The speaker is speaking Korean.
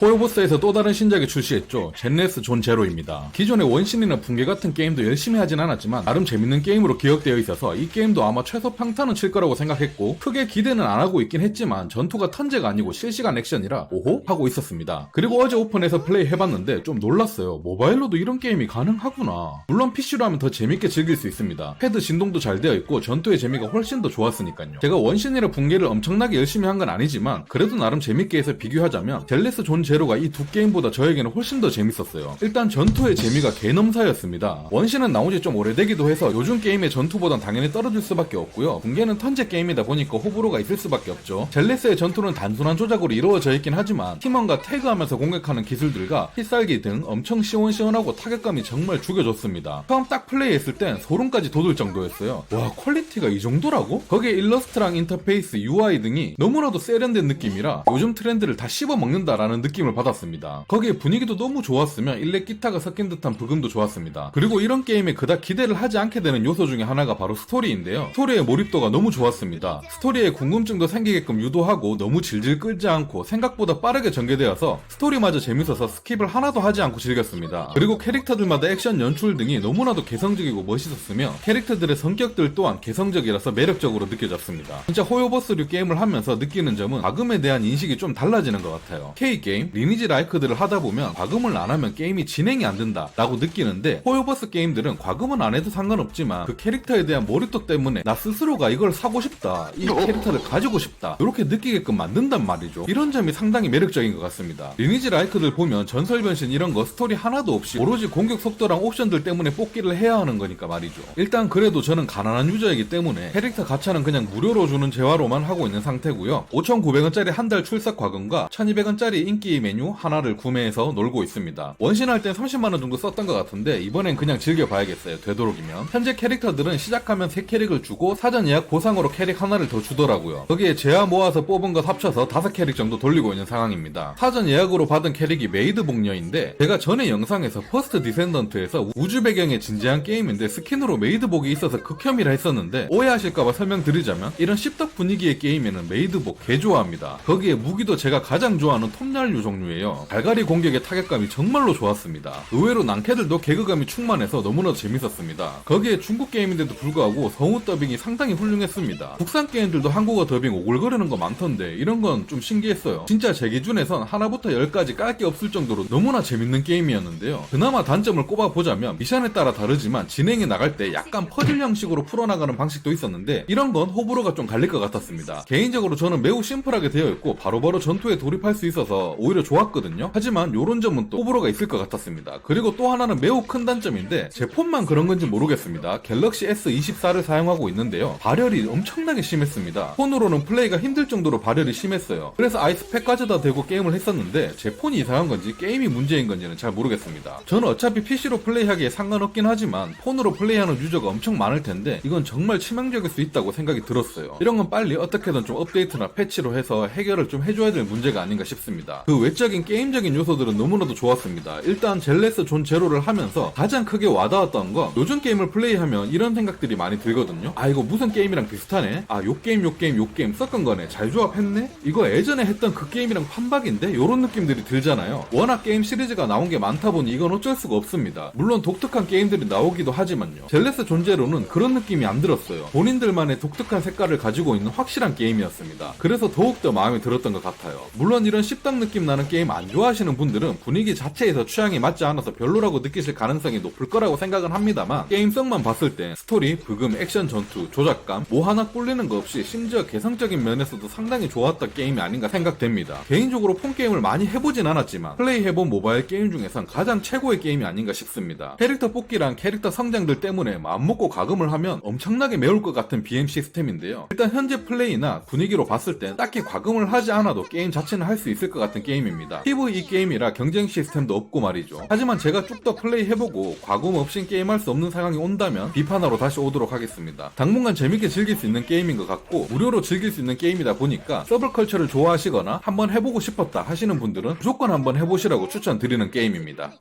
호요버스에서 또 다른 신작이 출시했죠. 젠레스 존 제로입니다. 기존의 원신이나 붕괴 같은 게임도 열심히 하진 않았지만 나름 재밌는 게임으로 기억되어 있어서 이 게임도 아마 최소 평타는 칠 거라고 생각했고 크게 기대는 안 하고 있긴 했지만 전투가 턴제가 아니고 실시간 액션이라 오호? 하고 있었습니다. 그리고 어제 오픈해서 플레이 해봤는데 좀 놀랐어요. 모바일로도 이런 게임이 가능하구나. 물론 PC로 하면 더 재밌게 즐길 수 있습니다. 패드 진동도 잘 되어 있고 전투의 재미가 훨씬 더 좋았으니까요. 제가 원신이라 붕괴를 엄청나게 열심히 한 건 아니지만 그래도 나름 재밌게 해서 비교하자면 젤레스 존 제로가 이 두 게임보다 저에게는 훨씬 더 재밌었어요. 일단 전투의 재미가 개넘사였습니다. 원신은 나온 지 좀 오래되기도 해서 요즘 게임의 전투보단 당연히 떨어질 수밖에 없고요. 붕괴는 턴제 게임이다 보니까 호불호가 있을 수밖에 없죠. 젤레스의 전투는 단순한 조작으로 이루어져 있긴 하지만 팀원과 태그하면서 공격하는 기술들과 필살기 등 엄청 시원시원하고 타격감이 정말 죽여줬습니다. 처음 딱 플레이했을 땐 소름까지 돋을 정도였어요. 와, 퀄리티가 이 정도라고? 거기에 일러스트랑 인터페이스, UI 등이 너무나도 세련된 느낌이라 요즘 트렌드를 다 씹어먹는다라는 느낌을 받았습니다. 거기에 분위기도 너무 좋았으며 일렉 기타가 섞인 듯한 브금도 좋았습니다. 그리고 이런 게임에 그닥 기대를 하지 않게 되는 요소 중에 하나가 바로 스토리인데요. 스토리의 몰입도가 너무 좋았습니다. 스토리에 궁금증도 생기게끔 유도하고 너무 질질 끌지 않고 생각보다 빠르게 전개되어서 스토리마저 재밌어서 스킵을 하나도 하지 않고 즐겼습니다. 그리고 캐릭터들마다 액션 연출 등이 너무나도 개성적이고 멋있었으며 캐릭터들의 성격들 또한 개성적이라서 매력적으로 느껴졌습니다. 진짜 호요버스류 게임을 하면서 느끼는 점은 과금에 대한 인식이 좀 달라지는 것 같아요. K게임, 리니지 라이크들을 하다보면 과금을 안 하면 게임이 진행이 안 된다 라고 느끼는데 호요버스 게임들은 과금은 안 해도 상관없지만 그 캐릭터에 대한 몰입도 때문에 나 스스로가 이걸 사고 싶다, 이 캐릭터를 가지고 싶다 이렇게 느끼게끔 만든단 말이죠. 이런 점이 상당히 매력적인 것 같습니다. 리니지 라이크들 보면 전설 변신 이런 거 스토리 하나도 없이 오로지 공격 속도랑 옵션들 때문에 뽑기를 해야 하는 거니까 말이죠. 일단 그래도 저는 가난한 유저이기 때문에 캐릭터 가차는 그냥 무료로 주는 재화로만 하고 있는 상태고요. 5,900원짜리 한 달 출석 과금과 1,200원짜리 인기 메뉴 하나를 구매해서 놀고 있습니다. 원신할 땐 30만원 정도 썼던 것 같은데 이번엔 그냥 즐겨봐야겠어요. 되도록이면. 현재 캐릭터들은 시작하면 3캐릭을 주고 사전 예약 보상으로 캐릭 하나를 더 주더라고요. 거기에 재화 모아서 뽑은 것 합쳐서 5캐릭 정도 돌리고 있는 상황입니다. 사전 예약으로 받은 캐릭이 메이드 복녀인데 제가 전에 영상에서 퍼스트 디센던트에서 우주 배경의 진지한 게임인데 스킨으로 메이드복이 있어서 극혐이라 했었는데 오해하실까봐 설명드리자면 이런 씹덕 분위기의 게임에는 메이드복 개 좋아합니다. 거기에 무기도 제가 가장 좋아하는 톱날류 종류예요. 갈갈이 공격의 타격감이 정말로 좋았습니다. 의외로 낭캐들도 개그감이 충만해서 너무나 재밌었습니다. 거기에 중국 게임인데도 불구하고 성우 더빙이 상당히 훌륭했습니다. 국산 게임들도 한국어 더빙 오글거리는 거 많던데 이런 건 좀 신기했어요. 진짜 제 기준에선 하나부터 10까지 깔 게 없을 정도로 너무나 재밌는 게임이었는데요. 그나마 단점을 꼽아보자면 미션에 따라 다르지만 진행이 나갈 때 약간 퍼즐 형식으로 풀어나가는 방식도 있었는데 이런 건 호불호가 좀 갈릴 것 같았습니다. 개인적으로 저는 매우 심플하게 되어 있고 바로바로 전투에 돌입할 수 있어서 오히려 좋았거든요. 하지만 요런 점은 또 호불호가 있을 것 같았습니다. 그리고 또 하나는 매우 큰 단점인데 제 폰만 그런 건지 모르겠습니다. 갤럭시 S24를 사용하고 있는데요. 발열이 엄청나게 심했습니다. 폰으로는 플레이가 힘들 정도로 발열이 심했어요. 그래서 아이스팩 가져다 대고 게임을 했었는데 제 폰이 이상한 건지 게임이 문제인 건지는 잘 모르겠습니다. 저는 어차피 PC로 플레이하기에 상관없긴 하지만 폰으로 플레이하는 유저가 엄청 많을 텐데 이건 정말 치명적일 수 있다고 생각이 들었어요. 이런 건 빨리 어떻게든 좀 업데이트나 패치로 해서 해결을 좀 해줘야 될 문제가 아닌가 싶습니다. 그 외적인 게임적인 요소들은 너무나도 좋았습니다. 일단 젤레스 존 제로를 하면서 가장 크게 와닿았던 건 요즘 게임을 플레이하면 이런 생각들이 많이 들거든요. 아, 이거 무슨 게임이랑 비슷하네? 아, 요 게임 섞은 거네? 잘 조합했네? 이거 예전에 했던 그 게임이랑 판박인데? 요런 느낌들이 들잖아요. 워낙 게임 시리즈가 나온 게 많다 보니 이건 어쩔 수가 없습니다. 물론 독특한 게임들이 나오기도 하지만요. 젤레스 존 제로는 그런 느낌이 안 들었어요. 본인들만의 독특한 색깔을 가지고 있는 확실한 게임이었습니다. 그래서 더욱더 마음에 들었던 것 같아요. 물론 이런 씹덕 느낌 나는 게임 안 좋아하시는 분들은 분위기 자체에서 취향이 맞지 않아서 별로라고 느끼실 가능성이 높을 거라고 생각은 합니다만 게임성만 봤을 때 스토리, 브금, 액션 전투, 조작감 뭐 하나 꿀리는 거 없이 심지어 개성적인 면에서도 상당히 좋았던 게임이 아닌가 생각됩니다. 개인적으로 폰게임을 많이 해보진 않았지만 플레이해본 모바일 게임 중에선 가장 최고의 게임이 아닌가 싶습니다. 캐릭터 뽑기랑 캐릭터 성장들 때문에 마음먹고 과금을 하면 엄청나게 매울 것 같은 BM 시스템인데요. 일단 현재 플레이나 분위기로 봤을 땐 딱히 과금을 하지 않아도 게임 자체는 할 수 있을 것 같은 게임입니다. PVE 게임이라 경쟁 시스템도 없고 말이죠. 하지만 제가 쭉 더 플레이 해보고 과금 없인 게임할 수 없는 상황이 온다면 비판하러 다시 오도록 하겠습니다. 당분간 재밌게 즐길 수 있는 게임인 것 같고 무료로 즐길 수 있는 게임이다 보니까 서브컬처를 좋아하시거나 한번 해보고 싶었다 하시는 분들은 무조건 한번 해보시라고 추천드리는 게임입니다.